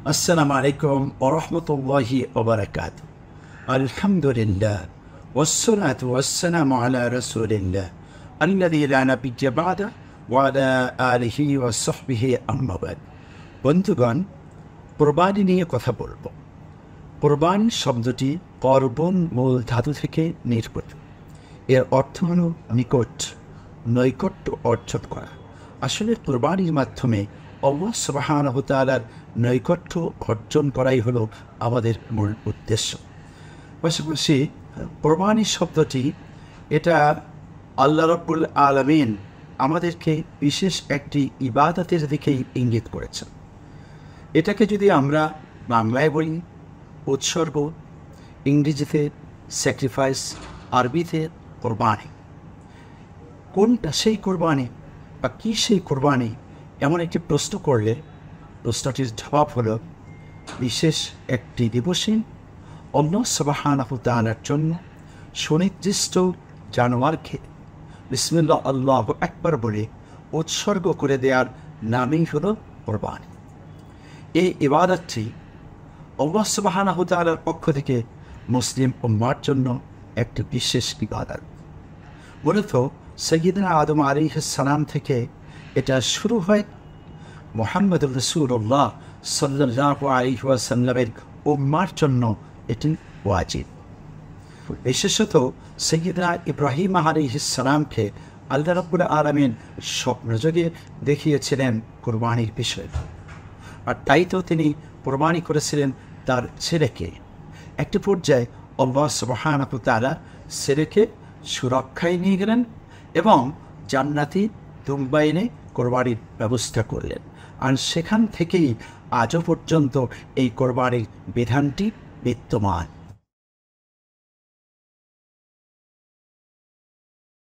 السلام عليكم ورحمة الله وبركاته. الحمد لله والصلاة والسلام على رسول الله الذي لا نبي بعده وعلى آله وصحبه أما بعد. বন্ধুগণ, কুরবানি নিয়ে কথা বলবো। কুরবানি শব্দটি কর্বন মূল ধাতু থেকে নির্গত। এর অর্থ হল নিকট, নৈকট্য অর্জন করা। আসলে কুরবানির মাধ্যমে আল্লাহ সুবহানাহু ওয়া তাআলার নৈকট্য অর্জন করাই হলো আমাদের মূল উদ্দেশ্য। পাশাপাশি কুরবানি শব্দটি এটা আল্লাহ রাব্বুল আলামিন আমাদেরকে বিশেষ একটি ইবাদতের দিকেই ইঙ্গিত করেছেন। এটাকে যদি আমরা বাংলায় বলি উৎসর্গ, ইংরেজিতে স্যাক্রিফাইস, আরবিতে কোরবানি। কোনটা সেই কোরবানি বা কী সেই কোরবানি এমন একটি প্রশ্ন করলে প্রশ্নটির জবাব হলো বিশেষ একটি দিবসে আল্লাহ সুবহানাহু ওয়া তাআলার জন্য সুনির্দিষ্ট জানোয়ারকে বিসমিল্লাহ আল্লাহু আকবার বলে উৎসর্গ করে দেওয়ার নামই হলো কোরবানি। এই ইবাদতটি আল্লাহ সুবহানাহু ওয়া তাআলার পক্ষ থেকে মুসলিম উম্মার জন্য একটি বিশেষ ইবাদত। মূলত সাইয়্যিদনা আদম আলাইহিস সালাম থেকে এটা শুরু হয়। মুহাম্মদুর রাসূলুল্লাহ সাল্লাল্লাহু আলাইহি ওয়াসাল্লামের উম্মার জন্য এটি ওয়াজিব। বিশেষত সাইয়্যিদনা ইব্রাহিম আলাইহিস সালামকে আল্লাহ রাব্বুল আলামিন স্বপ্নযোগে দেখিয়েছিলেন কুরবানির বিষয়ে, আর তাই তো তিনি কুরবানি করেছিলেন তার ছেলেকে। একটি পর্যায়ে আল্লাহ সুবহানাহু ওয়া তাআলা ছেলেকে সুরক্ষায় নিয়ে গেলেন এবং জান্নাতি দুম্বা এনে কোরবানির ব্যবস্থা করলেন। আর সেখান থেকেই আজও পর্যন্ত এই কোরবানির বিধানটি বিদ্যমান।